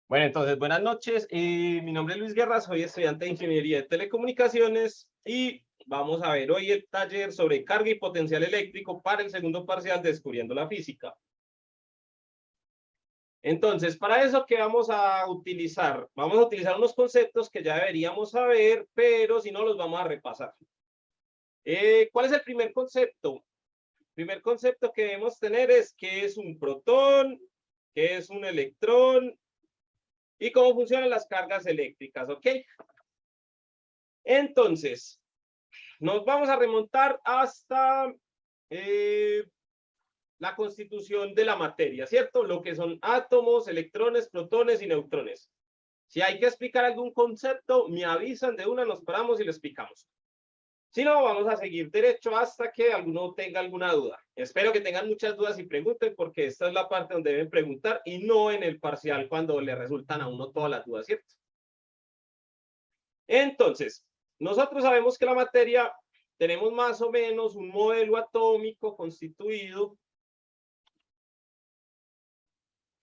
Bueno, entonces, buenas noches. Mi nombre es Luis Guerra, soy estudiante de Ingeniería de Telecomunicaciones y vamos a ver hoy el taller sobre carga y potencial eléctrico para el segundo parcial de Descubriendo la Física. Entonces, para eso, ¿qué vamos a utilizar? Vamos a utilizar unos conceptos que ya deberíamos saber, pero si no, los vamos a repasar. ¿Cuál es el primer concepto? El primer concepto que debemos tener es qué es un protón, qué es un electrón, y cómo funcionan las cargas eléctricas, ¿ok? Entonces, nos vamos a remontar hasta la constitución de la materia, ¿cierto? Lo que son átomos, electrones, protones y neutrones. Si hay que explicar algún concepto, me avisan de una, nos paramos y lo explicamos. Si no, vamos a seguir derecho hasta que alguno tenga alguna duda. Espero que tengan muchas dudas y pregunten, porque esta es la parte donde deben preguntar y no en el parcial cuando le resultan a uno todas las dudas, ¿cierto? Entonces, nosotros sabemos que la materia tenemos más o menos un modelo atómico constituido,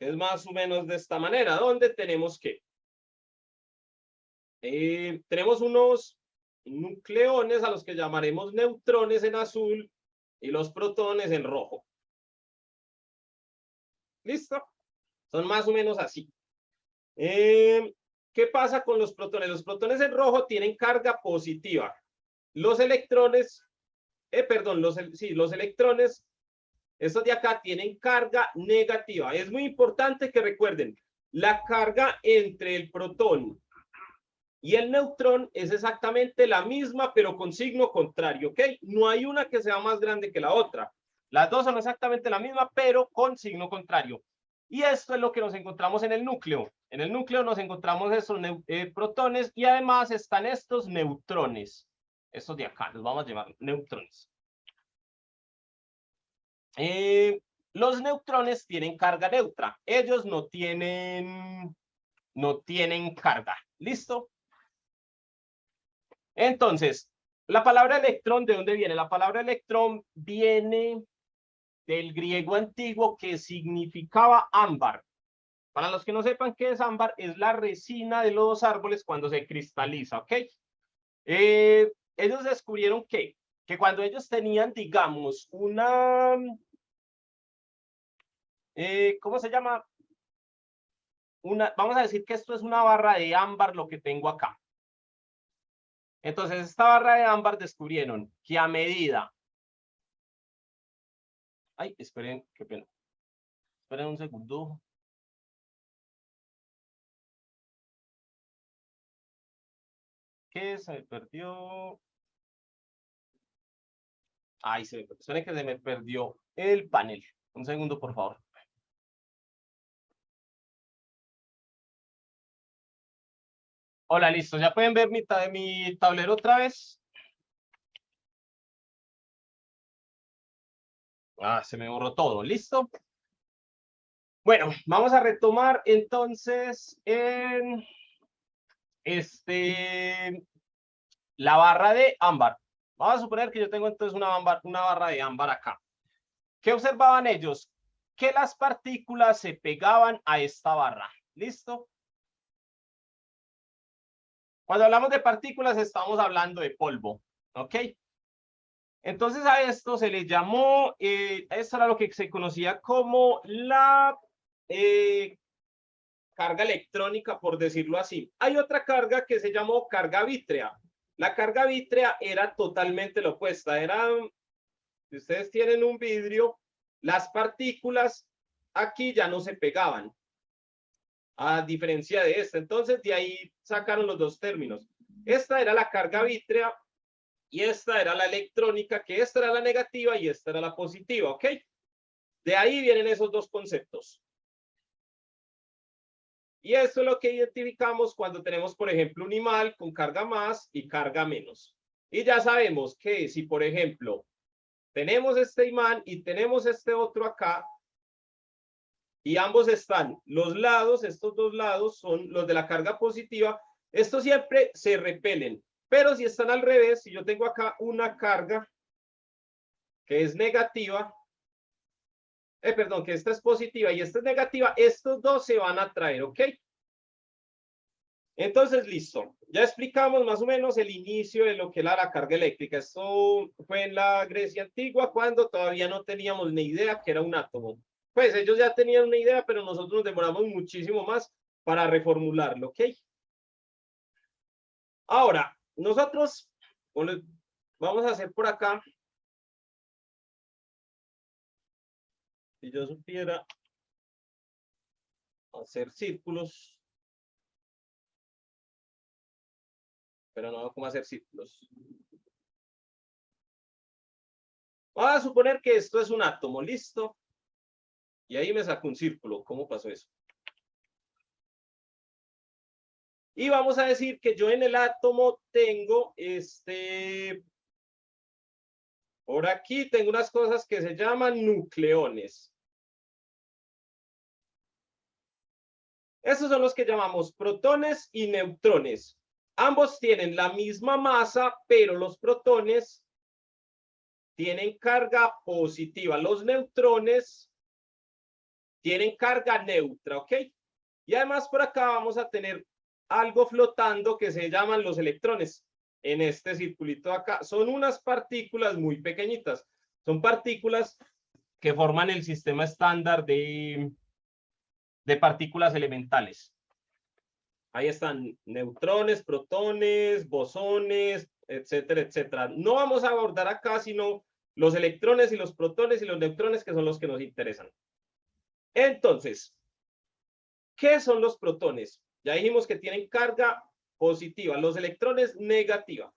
que es más o menos de esta manera, donde tenemos que tenemos unos nucleones a los que llamaremos neutrones en azul y los protones en rojo. ¿Listo? Son más o menos así. ¿Qué pasa con los protones? Los protones en rojo tienen carga positiva. Los electrones, los electrones, estos de acá, tienen carga negativa. Es muy importante que recuerden, la carga entre el protón y el neutrón es exactamente la misma, pero con signo contrario, ¿ok? No hay una que sea más grande que la otra. Las dos son exactamente la misma, pero con signo contrario. Y esto es lo que nos encontramos en el núcleo. En el núcleo nos encontramos estos protones y además están estos neutrones. Estos de acá, los vamos a llamar neutrones. Los neutrones tienen carga neutra. Ellos no tienen carga. ¿Listo? Entonces, la palabra electrón, ¿de dónde viene? La palabra electrón viene del griego antiguo que significaba ámbar. Para los que no sepan qué es ámbar, es la resina de los árboles cuando se cristaliza, ¿ok? Ellos descubrieron que cuando ellos tenían, digamos, una... ¿cómo se llama? Vamos a decir que esto es una barra de ámbar, lo que tengo acá. Entonces, esta barra de ámbar descubrieron que a medida... Ay, esperen, qué pena. Esperen un segundo. ¿Qué se me perdió? Ay, suena que se me perdió el panel. Un segundo, por favor. Hola, listo. ¿Ya pueden ver mi tablero otra vez? Ah, se me borró todo. ¿Listo? Bueno, vamos a retomar entonces en la barra de ámbar. Vamos a suponer que yo tengo entonces una barra de ámbar acá. ¿Qué observaban ellos? Que las partículas se pegaban a esta barra. ¿Listo? Cuando hablamos de partículas estamos hablando de polvo. ¿Ok? Entonces a esto se le llamó, esto era lo que se conocía como la carga electrónica, por decirlo así. Hay otra carga que se llamó carga vítrea. La carga vítrea era totalmente la opuesta. Si ustedes tienen un vidrio, las partículas aquí ya no se pegaban, a diferencia de esta. Entonces de ahí sacaron los dos términos. Esta era la carga vítrea y esta era la electrónica, que esta era la negativa y esta era la positiva, ¿ok? De ahí vienen esos dos conceptos. Y esto es lo que identificamos cuando tenemos, por ejemplo, un imán con carga más y carga menos. Y ya sabemos que si, por ejemplo, tenemos este imán y tenemos este otro acá, y ambos están los lados, estos dos lados son los de la carga positiva, estos siempre se repelen. Pero si están al revés, si yo tengo acá una carga que es negativa, perdón, que esta es positiva y esta es negativa, estos dos se van a atraer, ¿ok? Entonces, listo. Ya explicamos más o menos el inicio de lo que era la carga eléctrica. Esto fue en la Grecia antigua, cuando todavía no teníamos ni idea que era un átomo. Pues ellos ya tenían una idea, pero nosotros nos demoramos muchísimo más para reformularlo, ¿ok? Ahora, nosotros vamos a hacer por acá. Si yo supiera hacer círculos, pero no cómo hacer círculos. Vamos a suponer que esto es un átomo, ¿listo? Y ahí me saco un círculo. ¿Cómo pasó eso? Y vamos a decir que yo en el átomo tengo por aquí tengo unas cosas que se llaman nucleones. Esos son los que llamamos protones y neutrones. Ambos tienen la misma masa, pero los protones tienen carga positiva. Los neutrones tienen carga neutra, ¿ok? Y además por acá vamos a tener algo flotando que se llaman los electrones. En este circulito de acá son unas partículas muy pequeñitas. Son partículas que forman el sistema estándar de partículas elementales. Ahí están neutrones, protones, bosones, etcétera, etcétera. No vamos a abordar acá sino los electrones y los protones y los neutrones, que son los que nos interesan. Entonces, ¿qué son los protones? Ya dijimos que tienen carga positiva, los electrones negativa.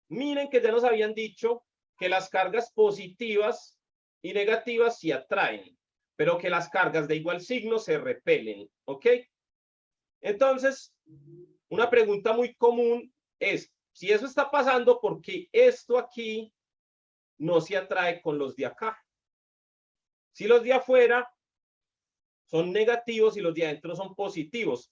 Miren que ya nos habían dicho que las cargas positivas y negativas se atraen, pero que las cargas de igual signo se repelen, ¿ok? Entonces, una pregunta muy común es, si eso está pasando, ¿por qué esto aquí no se atrae con los de acá? Si los de afuera son negativos y los de adentro son positivos.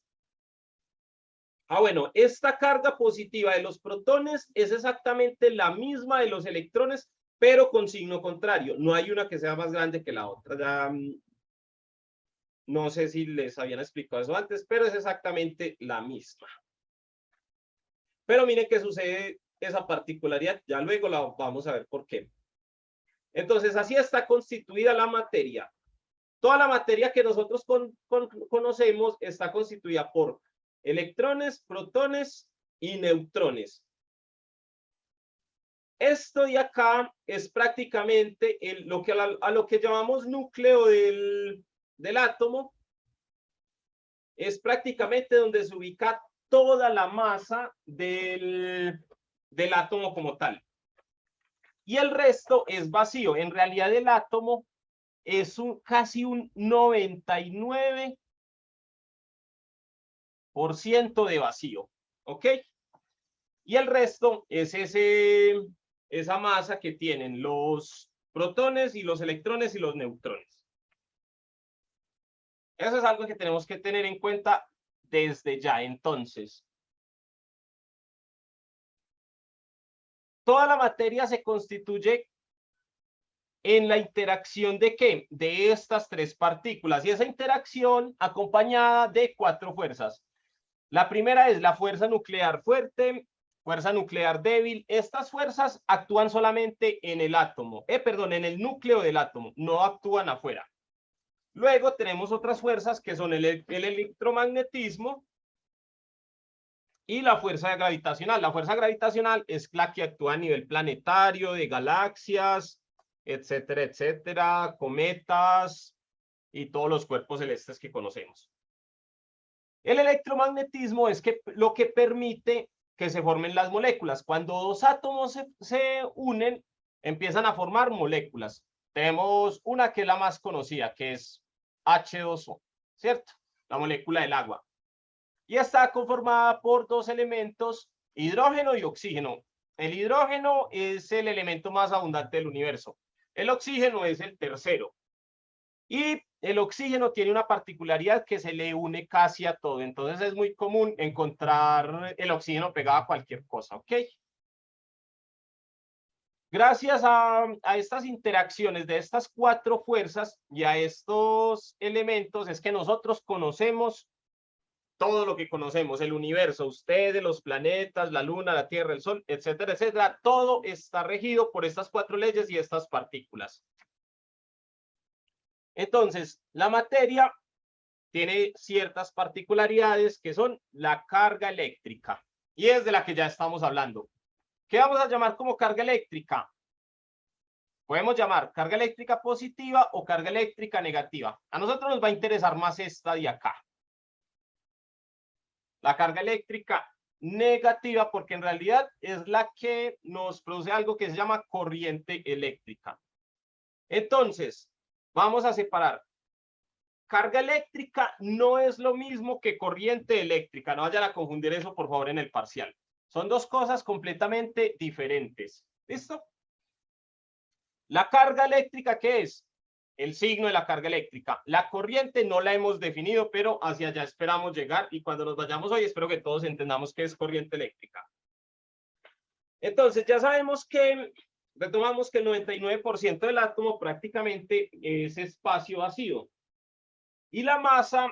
Bueno, esta carga positiva de los protones es exactamente la misma de los electrones, pero con signo contrario. No hay una que sea más grande que la otra. Ya, no sé si les habían explicado eso antes, pero es exactamente la misma. Pero miren que sucede esa particularidad. Ya luego la vamos a ver por qué. Entonces, así está constituida la materia. Toda la materia que nosotros conocemos está constituida por electrones, protones y neutrones. Esto de acá es prácticamente a lo que llamamos núcleo del átomo. Es prácticamente donde se ubica toda la masa del átomo como tal. Y el resto es vacío. En realidad el átomo es casi un 99% de vacío, ¿ok? Y el resto es esa masa que tienen los protones y los electrones y los neutrones. Eso es algo que tenemos que tener en cuenta desde ya. Entonces, toda la materia se constituye en la interacción de ¿qué? De estas tres partículas. Y esa interacción acompañada de 4 fuerzas. La primera es la fuerza nuclear fuerte, fuerza nuclear débil. Estas fuerzas actúan solamente en el átomo, perdón, en el núcleo del átomo, no actúan afuera. Luego tenemos otras fuerzas que son el electromagnetismo y la fuerza gravitacional. La fuerza gravitacional es la que actúa a nivel planetario, de galaxias, etcétera, etcétera, cometas y todos los cuerpos celestes que conocemos. El electromagnetismo es lo que permite que se formen las moléculas. Cuando dos átomos se unen, empiezan a formar moléculas. Tenemos una que es la más conocida, que es H2O, ¿cierto? La molécula del agua. Y está conformada por 2 elementos, hidrógeno y oxígeno. El hidrógeno es el elemento más abundante del universo. El oxígeno es el tercero. Y el oxígeno tiene una particularidad que se le une casi a todo. Entonces es muy común encontrar el oxígeno pegado a cualquier cosa, ¿ok? Gracias a estas interacciones de estas 4 fuerzas y a estos elementos es que nosotros conocemos todo lo que conocemos, el universo, ustedes, los planetas, la luna, la tierra, el sol, etcétera, etcétera, todo está regido por estas 4 leyes y estas partículas. Entonces, la materia tiene ciertas particularidades que son la carga eléctrica, y es de la que ya estamos hablando. ¿Qué vamos a llamar como carga eléctrica? Podemos llamar carga eléctrica positiva o carga eléctrica negativa. A nosotros nos va a interesar más esta de acá. La carga eléctrica negativa, porque en realidad es la que nos produce algo que se llama corriente eléctrica. Entonces, vamos a separar. Carga eléctrica no es lo mismo que corriente eléctrica. No vayan a confundir eso, por favor, en el parcial. Son dos cosas completamente diferentes. ¿Listo? La carga eléctrica, ¿qué es? El signo de la carga eléctrica. La corriente no la hemos definido, pero hacia allá esperamos llegar, y cuando nos vayamos hoy espero que todos entendamos qué es corriente eléctrica. Entonces ya sabemos que, retomamos que el 99% del átomo prácticamente es espacio vacío. Y la masa,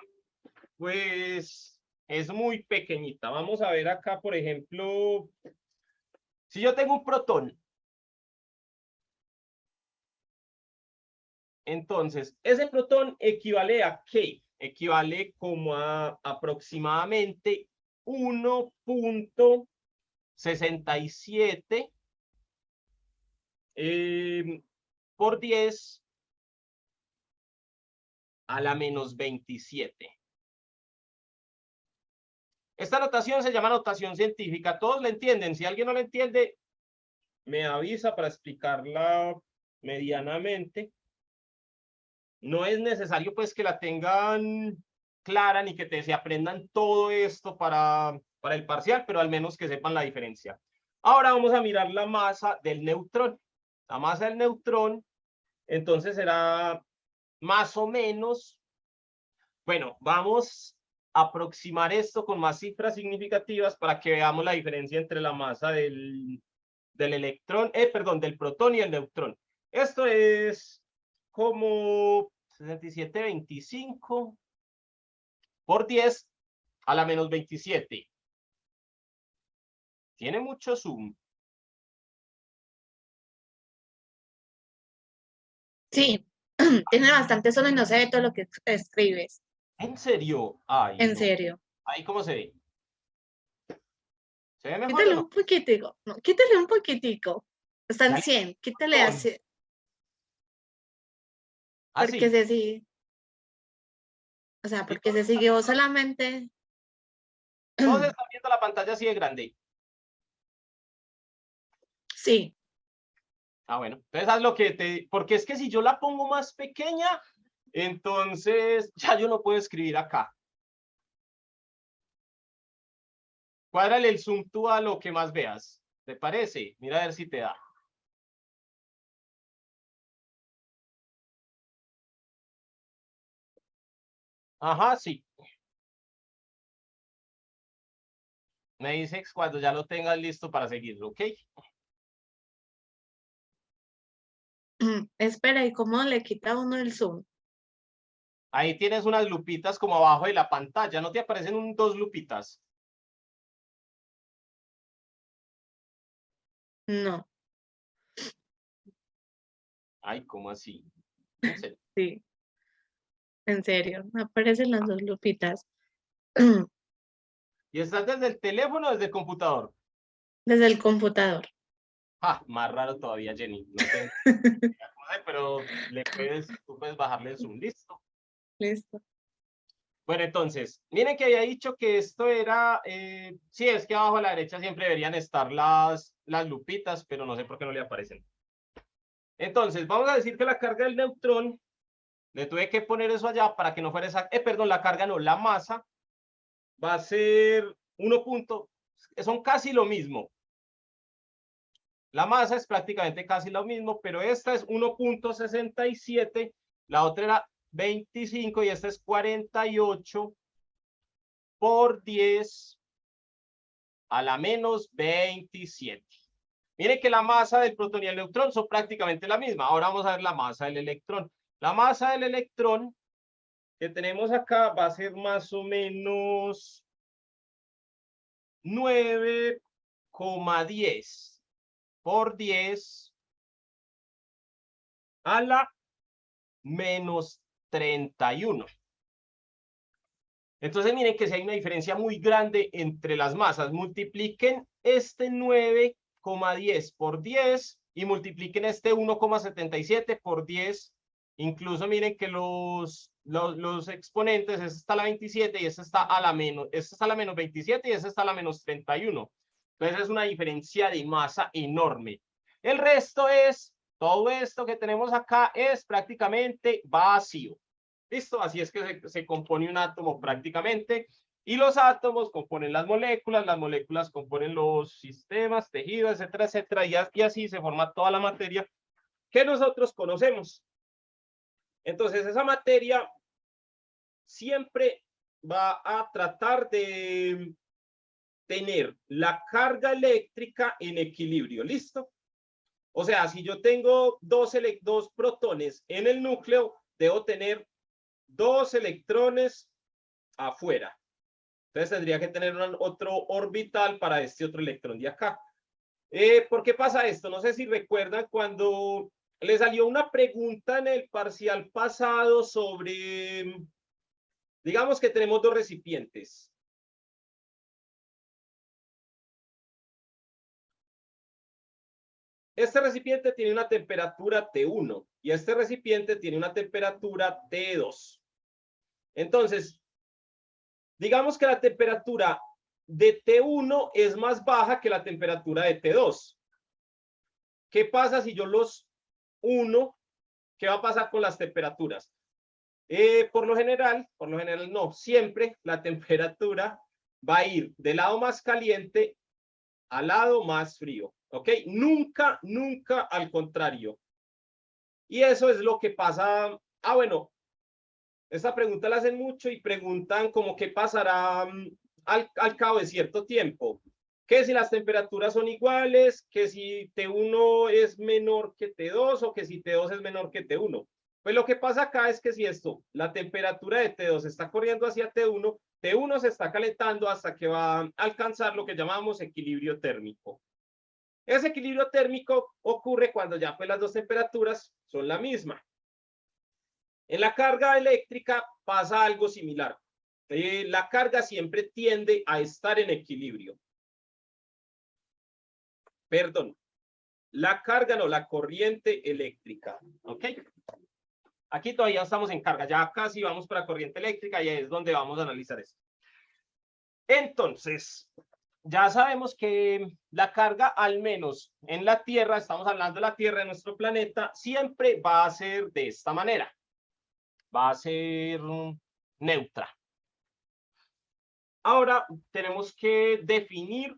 pues, es muy pequeñita. Vamos a ver acá, por ejemplo, si yo tengo un protón. Entonces, ese protón equivale a ¿qué? Equivale como a aproximadamente 1.67 por 10 a la menos 27. Esta notación se llama notación científica. Todos la entienden. Si alguien no la entiende, me avisa para explicarla medianamente. No es necesario pues que la tengan clara ni que se aprendan todo esto para el parcial, pero al menos que sepan la diferencia. Ahora vamos a mirar la masa del neutrón. La masa del neutrón, entonces será más o menos, bueno, vamos a aproximar esto con más cifras significativas para que veamos la diferencia entre la masa del electrón, perdón, del protón y el neutrón. Esto es como 67,25 por 10 a la menos 27. Tiene mucho zoom. Sí, tiene bastante solo y no se ve todo lo que escribes. ¿En serio? Ay, En no. serio. Ahí cómo se ve. ¿Se ve mejor Quítale o no? un poquitico. No, quítale un poquitico. Está en Ya le- 100. Quítale así. Porque Así. se sigue. O sea, Y porque se siguió solamente. todos están viendo la pantalla así de grande. Sí. Ah, bueno. Entonces haz lo que te... Porque es que si yo la pongo más pequeña, entonces ya yo no puedo escribir acá. Cuádrale el zoom tú a lo que más veas. ¿Te parece? Mira a ver si te da. Ajá, sí. Me dices cuando ya lo tengas listo para seguirlo, ¿ok? Espera, ¿y cómo le quita uno el zoom? Ahí tienes unas lupitas como abajo de la pantalla. ¿No te aparecen dos lupitas? No. Ay, ¿cómo así? ¿En serio? Sí. En serio. Me aparecen las dos lupitas. ¿Y estás desde el teléfono o desde el computador? Desde el computador. Ah, más raro todavía, Jenny. No sé, pero tú puedes bajarle el zoom. Listo. Listo. Bueno, entonces, miren que había dicho que esto era, sí, es que abajo a la derecha siempre deberían estar las lupitas, pero no sé por qué no le aparecen. Entonces, vamos a decir que la carga del neutrón, le tuve que poner eso allá para que no fuera esa, perdón, la carga no, la masa va a ser 1 punto, son casi lo mismo. La masa es prácticamente casi lo mismo, pero esta es 1.67, la otra era 25 y esta es 48 por 10 a la menos 27. Miren que la masa del protón y el neutrón son prácticamente la misma. Ahora vamos a ver la masa del electrón. La masa del electrón que tenemos acá va a ser más o menos 9,10 por 10 a la menos 31. Entonces miren que si hay una diferencia muy grande entre las masas, multipliquen este 9,10 por 10 y multipliquen este 1,77 por 10. Incluso miren que los exponentes, este está a la 27 y este está a la menos, este está a la menos 27 y este está a la menos 31. Entonces es una diferencia de masa enorme. El resto es, todo esto que tenemos acá es prácticamente vacío. ¿Listo? Así es que se compone un átomo prácticamente. Y los átomos componen las moléculas componen los sistemas, tejidos, etcétera, etcétera. Y así se forma toda la materia que nosotros conocemos. Entonces, esa materia siempre va a tratar de tener la carga eléctrica en equilibrio. ¿Listo? O sea, si yo tengo dos protones en el núcleo, debo tener 2 electrones afuera. Entonces tendría que tener otro orbital para este otro electrón de acá. ¿Por qué pasa esto? No sé si recuerdan cuando le salió una pregunta en el parcial pasado sobre, digamos que tenemos 2 recipientes. Este recipiente tiene una temperatura T1 y este recipiente tiene una temperatura T2. Entonces, digamos que la temperatura de T1 es más baja que la temperatura de T2. ¿Qué pasa si yo los uno? ¿Qué va a pasar con las temperaturas? Por lo general no, siempre la temperatura va a ir del lado más caliente al lado más frío, ¿ok? Nunca, nunca al contrario. Y eso es lo que pasa. Bueno, esta pregunta la hacen mucho y preguntan como qué pasará al cabo de cierto tiempo. Que si las temperaturas son iguales, que si T1 es menor que T2 o que si T2 es menor que T1. Pues lo que pasa acá es que si la temperatura de T2 está corriendo hacia T1, T1 se está calentando hasta que va a alcanzar lo que llamamos equilibrio térmico. Ese equilibrio térmico ocurre cuando ya pues las dos temperaturas son la misma. En la carga eléctrica pasa algo similar. La carga siempre tiende a estar en equilibrio. Perdón, la carga no, la corriente eléctrica. ¿Ok? Aquí todavía estamos en carga, ya casi vamos para corriente eléctrica y es donde vamos a analizar esto. Entonces, ya sabemos que la carga, al menos en la Tierra, estamos hablando de la Tierra, de nuestro planeta, siempre va a ser de esta manera. Va a ser neutra. Ahora tenemos que definir.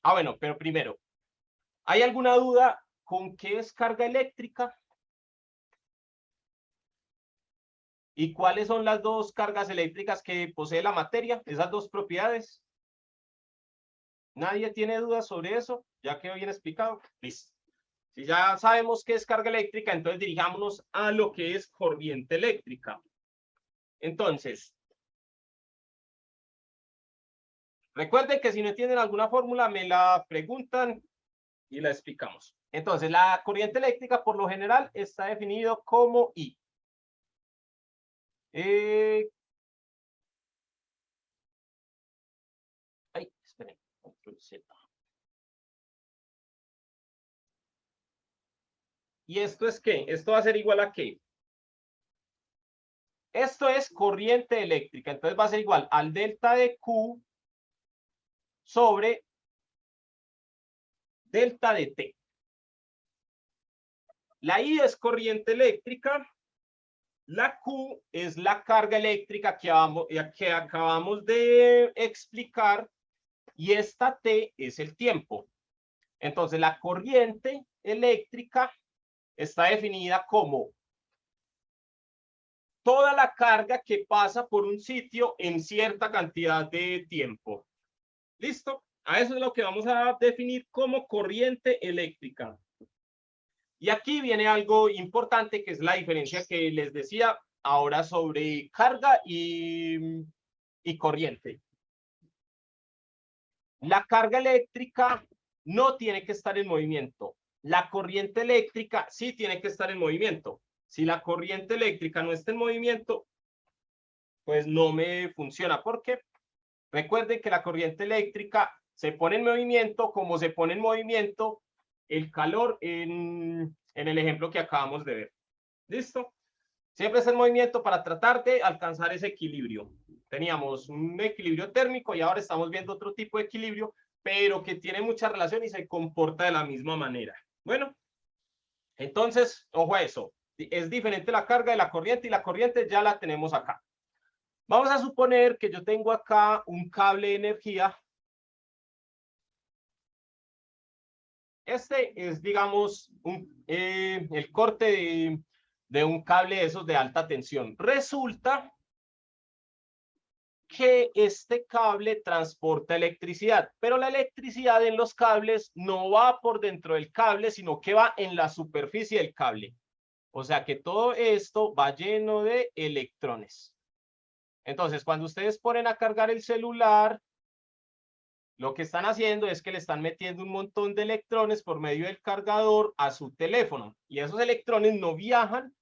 Bueno, pero primero, ¿hay alguna duda con qué es carga eléctrica? ¿Y cuáles son las dos cargas eléctricas que posee la materia? Esas dos propiedades. ¿Nadie tiene dudas sobre eso? ¿Ya quedó bien explicado? Listo. Si ya sabemos qué es carga eléctrica, entonces dirijámonos a lo que es corriente eléctrica. Entonces, recuerden que si no entienden alguna fórmula, me la preguntan y la explicamos. Entonces, la corriente eléctrica, por lo general, está definido como I. Esperen, control Z. ¿Y esto es qué? Esto va a ser igual a qué? Esto es corriente eléctrica, entonces va a ser igual al delta de Q sobre delta de T. La I es corriente eléctrica, la Q es la carga eléctrica que acabamos de explicar y esta T es el tiempo. Entonces la corriente eléctrica está definida como toda la carga que pasa por un sitio en cierta cantidad de tiempo. ¿Listo? A eso es lo que vamos a definir como corriente eléctrica. Y aquí viene algo importante que es la diferencia que les decía ahora sobre carga y corriente. La carga eléctrica no tiene que estar en movimiento. La corriente eléctrica sí tiene que estar en movimiento. Si la corriente eléctrica no está en movimiento, pues no me funciona. ¿Por qué? Recuerden que la corriente eléctrica se pone en movimiento como se pone en movimiento el calor en el ejemplo que acabamos de ver. ¿Listo? Siempre está en movimiento para tratar de alcanzar ese equilibrio. Teníamos un equilibrio térmico y ahora estamos viendo otro tipo de equilibrio, pero que tiene mucha relación y se comporta de la misma manera. Bueno, entonces, ojo a eso. Es diferente la carga de la corriente y la corriente ya la tenemos acá. Vamos a suponer que yo tengo acá un cable de energía. Este es, digamos, el corte de un cable de esos de alta tensión. Resulta que este cable transporta electricidad, pero la electricidad en los cables no va por dentro del cable, sino que va en la superficie del cable. O sea que todo esto va lleno de electrones. Entonces, cuando ustedes ponen a cargar el celular, lo que están haciendo es que le están metiendo un montón de electrones por medio del cargador a su teléfono. Y esos electrones no viajan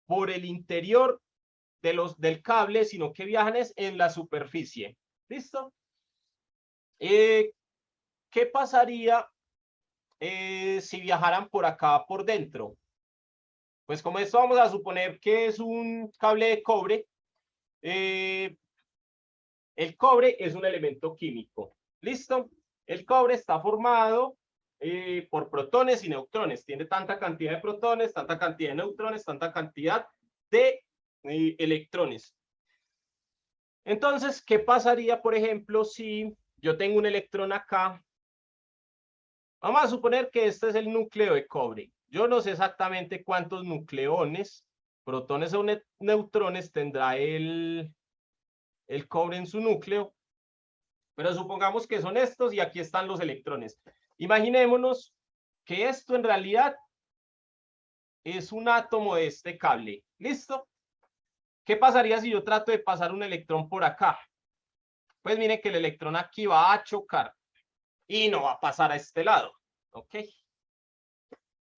por el interior del cable, sino que viajan es en la superficie. ¿Listo? ¿Qué pasaría si viajaran por acá por dentro? Pues como esto vamos a suponer que es un cable de cobre. El cobre es un elemento químico. ¿Listo? El cobre está formado por protones y neutrones. Tiene tanta cantidad de protones, tanta cantidad de neutrones, tanta cantidad de electrones. Entonces, ¿qué pasaría, por ejemplo, si yo tengo un electrón acá? Vamos a suponer que este es el núcleo de cobre. Yo no sé exactamente cuántos nucleones, protones o neutrones tendrá el cobre en su núcleo, pero supongamos que son estos y aquí están los electrones. Imaginémonos que esto en realidad es un átomo de este cable. ¿Listo? ¿Qué pasaría si yo trato de pasar un electrón por acá? Pues miren que el electrón aquí va a chocar y no va a pasar a este lado. ¿Ok?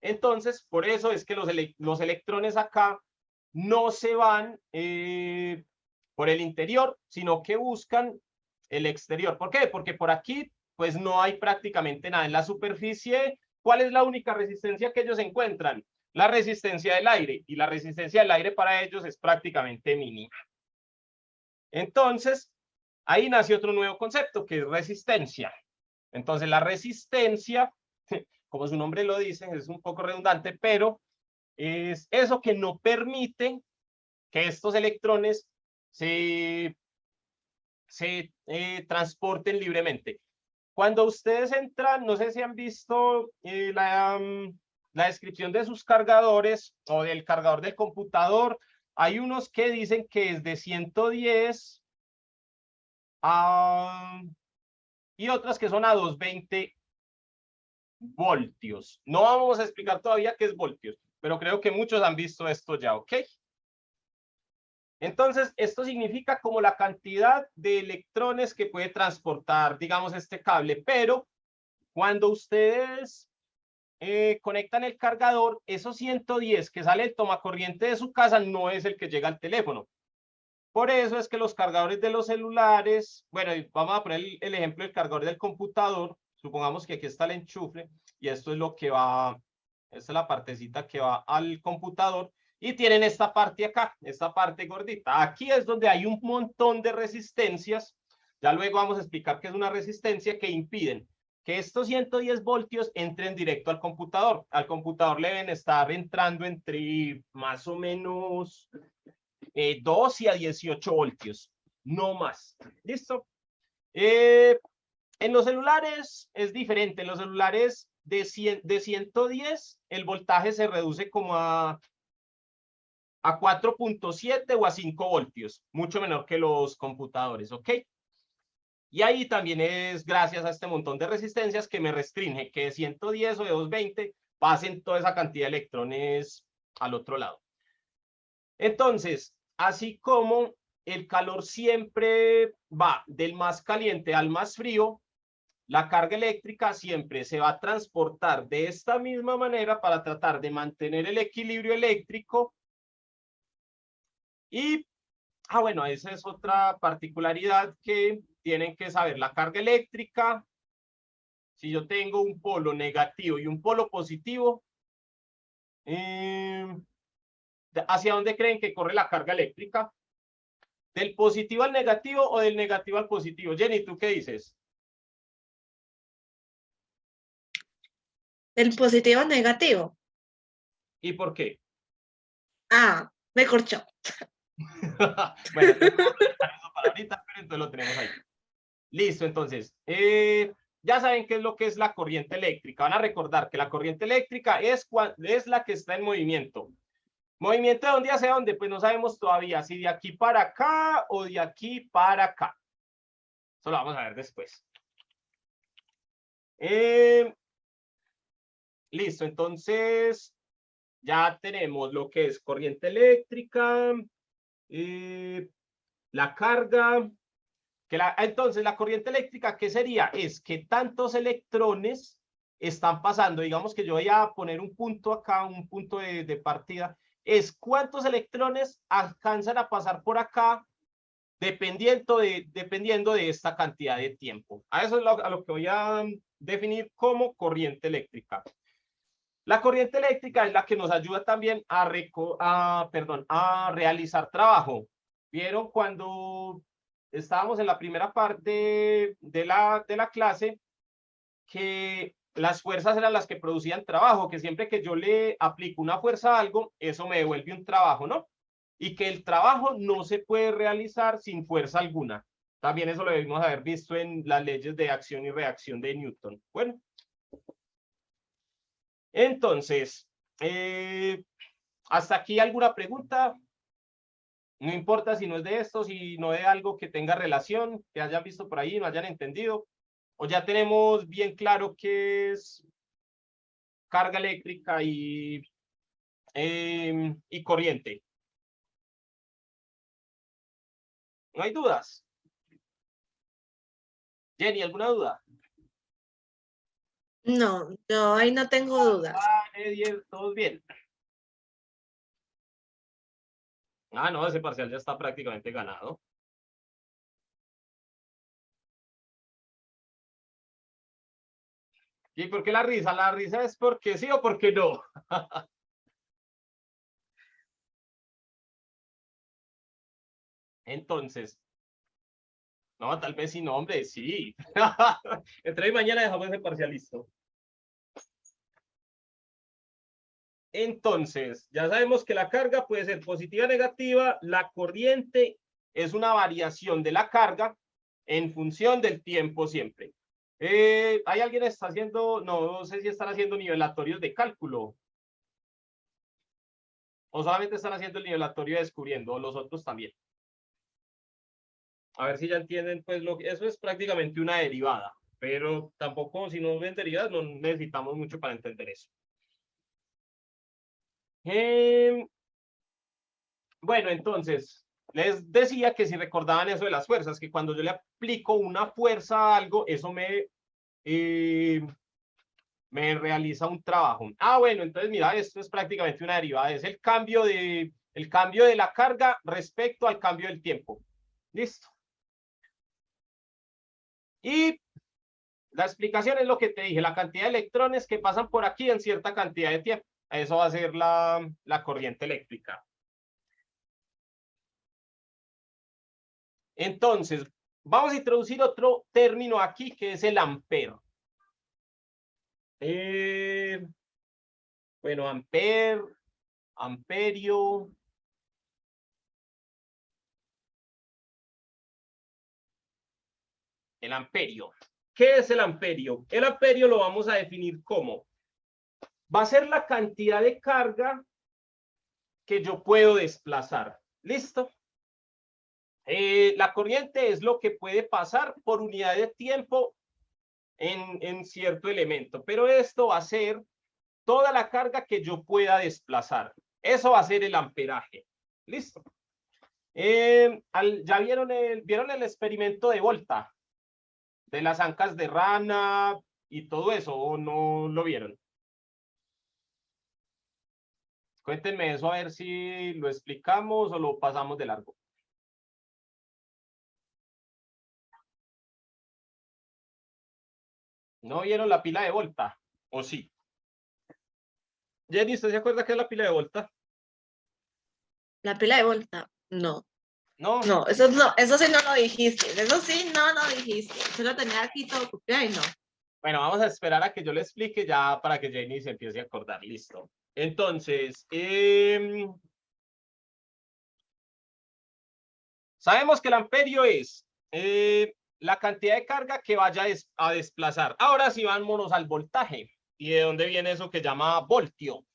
Entonces, por eso es que los electrones acá no se van por el interior, sino que buscan el exterior. ¿Por qué? Porque por aquí, pues no hay prácticamente nada. En la superficie, ¿cuál es la única resistencia que ellos encuentran? La resistencia del aire. Y la resistencia del aire para ellos es prácticamente mínima. Entonces, ahí nació otro nuevo concepto, que es resistencia. Entonces, la resistencia, como su nombre lo dice, es un poco redundante, pero es eso que no permite que estos electrones se transporten libremente. Cuando ustedes entran, no sé si han visto la descripción de sus cargadores o del cargador del computador. Hay unos que dicen que es de 110 y otras que son a 220 voltios. No vamos a explicar todavía qué es voltios, pero creo que muchos han visto esto ya, ¿ok? Entonces, esto significa como la cantidad de electrones que puede transportar, digamos, este cable, pero cuando ustedes conectan el cargador, esos 110 que sale el tomacorriente de su casa no es el que llega al teléfono. Por eso es que los cargadores de los celulares, bueno, vamos a poner el ejemplo del cargador del computador. Supongamos que aquí está el enchufe y esto es lo que va, esta es la partecita que va al computador y tienen esta parte acá, esta parte gordita. Aquí es donde hay un montón de resistencias. Ya luego vamos a explicar qué es una resistencia que impiden que estos 110 voltios entren directo al computador. Al computador le deben estar entrando entre más o menos 12 a 18 voltios, no más. ¿Listo? En los celulares es diferente. En los celulares de 110, el voltaje se reduce como a 4.7 o a 5 voltios, mucho menor que los computadores, ¿ok? Y ahí también es gracias a este montón de resistencias que me restringe que de 110 o de 220 pasen toda esa cantidad de electrones al otro lado. Entonces, así como el calor siempre va del más caliente al más frío, la carga eléctrica siempre se va a transportar de esta misma manera para tratar de mantener el equilibrio eléctrico. Y, bueno, esa es otra particularidad que tienen que saber. La carga eléctrica, si yo tengo un polo negativo y un polo positivo, ¿hacia dónde creen que corre la carga eléctrica? ¿Del positivo al negativo o del negativo al positivo? Jenny, ¿tú qué dices? El positivo negativo. ¿Y por qué? Ah, me corchó. Bueno, entonces vamos a dejar eso para ahorita, pero entonces lo tenemos ahí. Listo, entonces, ya saben qué es lo que es la corriente eléctrica. Van a recordar que la corriente eléctrica es la que está en movimiento. ¿Movimiento de dónde hacia dónde? Pues no sabemos todavía si de aquí para acá o de aquí para acá. Eso lo vamos a ver después. Listo, entonces ya tenemos lo que es corriente eléctrica, la carga. Entonces, la corriente eléctrica, ¿qué sería? Es que tantos electrones están pasando. Digamos que yo voy a poner un punto acá, un punto de partida. Es cuántos electrones alcanzan a pasar por acá dependiendo de esta cantidad de tiempo. A eso es a lo que voy a definir como corriente eléctrica. La corriente eléctrica es la que nos ayuda también a realizar trabajo. ¿Vieron cuando estábamos en la primera parte de la clase que las fuerzas eran las que producían trabajo, que siempre que yo le aplico una fuerza a algo, eso me devuelve un trabajo, ¿no? Y que el trabajo no se puede realizar sin fuerza alguna. También eso lo debimos haber visto en las leyes de acción y reacción de Newton. Bueno, entonces, hasta aquí alguna pregunta. No importa si no es de esto, si no de algo que tenga relación, que hayan visto por ahí, no hayan entendido, o ya tenemos bien claro qué es carga eléctrica y corriente. ¿No hay dudas? Jenny, ¿alguna duda? No, yo ahí no tengo dudas. Vale, todos bien. Ah, no, ese parcial ya está prácticamente ganado. ¿Y por qué la risa? La risa es porque sí o porque no. Entonces, no, tal vez sí, no, hombre, sí. Entre hoy y mañana dejamos ese parcial listo. Entonces, ya sabemos que la carga puede ser positiva o negativa. La corriente es una variación de la carga en función del tiempo siempre. ¿Hay alguien que está haciendo, no sé si están haciendo nivelatorios de cálculo? ¿O solamente están haciendo el nivelatorio de descubriendo? ¿O los otros también? A ver si ya entienden, pues eso es prácticamente una derivada. Pero tampoco, si no ven derivadas, no necesitamos mucho para entender eso. Bueno, entonces, les decía que si recordaban eso de las fuerzas, que cuando yo le aplico una fuerza a algo, eso me realiza un trabajo. Bueno, entonces mira, esto es prácticamente una derivada, es el cambio de la carga respecto al cambio del tiempo. Listo. Y la explicación es lo que te dije, la cantidad de electrones que pasan por aquí en cierta cantidad de tiempo. Eso va a ser la corriente eléctrica. Entonces, vamos a introducir otro término aquí que es el ampere. Bueno, ampere, amperio. El amperio. ¿Qué es el amperio? El amperio lo vamos a definir como va a ser la cantidad de carga que yo puedo desplazar. ¿Listo? La corriente es lo que puede pasar por unidad de tiempo en cierto elemento, pero esto va a ser toda la carga que yo pueda desplazar. Eso va a ser el amperaje. Listo. ¿Ya vieron el experimento de Volta? De las ancas de rana y todo eso, ¿o no lo vieron? Cuéntenme eso a ver si lo explicamos o lo pasamos de largo. ¿No vieron la pila de Volta? ¿O sí? Jenny, ¿usted se acuerda qué es la pila de Volta? La pila de Volta, no. No. No, eso sí no lo dijiste. Eso sí no lo dijiste. Yo lo tenía aquí todo copiado y no. Bueno, vamos a esperar a que yo le explique ya para que Jenny se empiece a acordar. Listo. Entonces, sabemos que el amperio es la cantidad de carga que vaya a desplazar. Ahora sí vámonos al voltaje. ¿Y de dónde viene eso que llama voltio?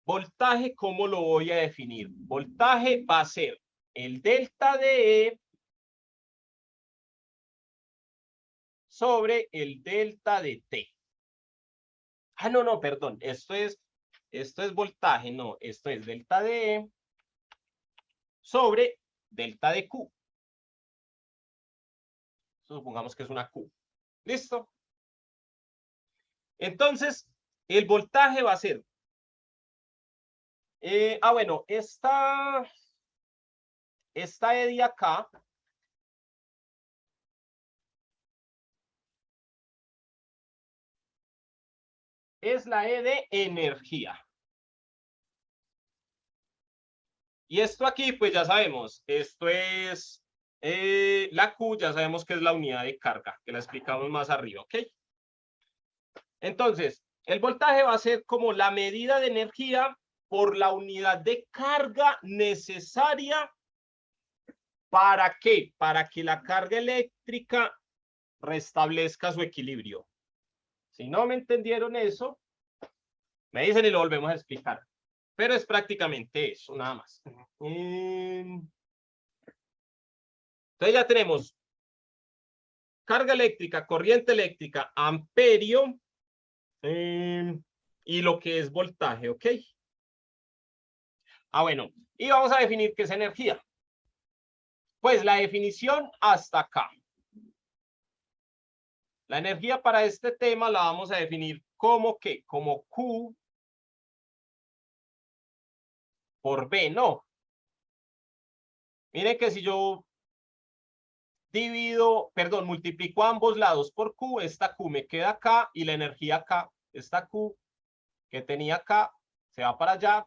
Voltaje, ¿cómo lo voy a definir? Voltaje va a ser el delta de E sobre el delta de T. Ah, no, perdón. Esto es voltaje, no. Esto es delta de E sobre delta de Q. Supongamos que es una Q. ¿Listo? Entonces, el voltaje va a ser... bueno, esta E de acá es la E de energía. Y esto aquí, pues ya sabemos, esto es la Q, ya sabemos que es la unidad de carga, que la explicamos más arriba, ¿ok? Entonces, el voltaje va a ser como la medida de energía por la unidad de carga necesaria. ¿Para qué? Para que la carga eléctrica restablezca su equilibrio. Si no me entendieron eso, me dicen y lo volvemos a explicar. Pero es prácticamente eso, nada más. Entonces ya tenemos carga eléctrica, corriente eléctrica, amperio y lo que es voltaje, ¿ok? Bueno, y vamos a definir qué es energía. Pues la definición hasta acá. La energía para este tema la vamos a definir como ¿qué? Como Q por B, ¿no? Miren que si yo multiplico a ambos lados por Q, esta Q me queda acá y la energía acá, esta Q que tenía acá, se va para allá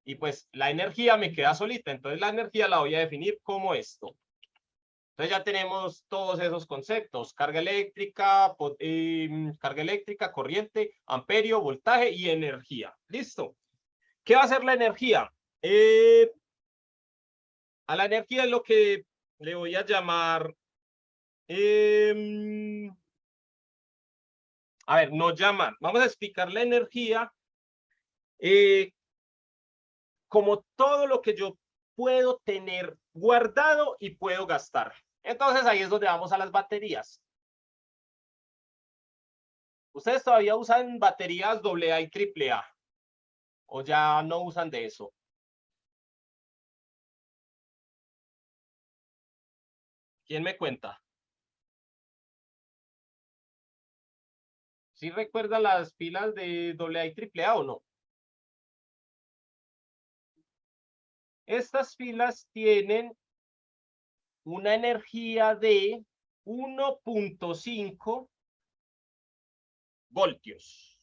y pues la energía me queda solita. Entonces la energía la voy a definir como esto. Entonces ya tenemos todos esos conceptos: carga eléctrica, corriente, amperio, voltaje y energía. ¿Listo? ¿Qué va a ser la energía? A la energía es lo que le voy a llamar... a ver, no llamar. Vamos a explicar la energía como todo lo que yo puedo tener guardado y puedo gastar. Entonces ahí es donde vamos a las baterías. ¿Ustedes todavía usan baterías AA y AAA? ¿O ya no usan de eso? ¿Quién me cuenta? ¿Sí recuerdan las pilas de AA y AAA o no? Estas pilas tienen una energía de 1.5 voltios.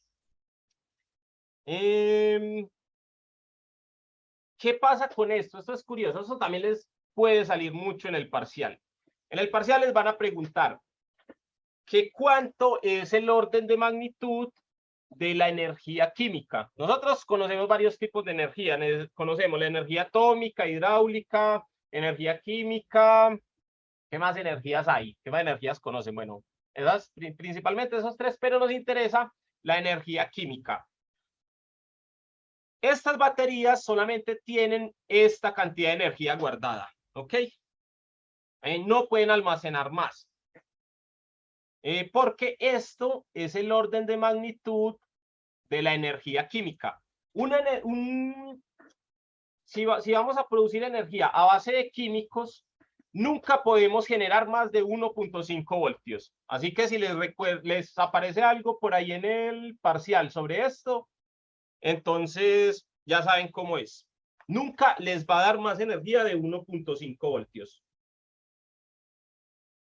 ¿Qué pasa con esto? Esto es curioso, eso también les puede salir mucho en el parcial. En el parcial les van a preguntar que cuánto es el orden de magnitud de la energía química. Nosotros conocemos varios tipos de energía. Conocemos la energía atómica, hidráulica, energía química. ¿Qué más energías hay? ¿Qué más energías conocen? Bueno, principalmente esos tres, pero nos interesa la energía química. Estas baterías solamente tienen esta cantidad de energía guardada, ¿ok? No pueden almacenar más. Porque esto es el orden de magnitud de la energía química. si vamos a producir energía a base de químicos, nunca podemos generar más de 1.5 voltios. Así que si les aparece algo por ahí en el parcial sobre esto, entonces ya saben cómo es. Nunca les va a dar más energía de 1.5 voltios.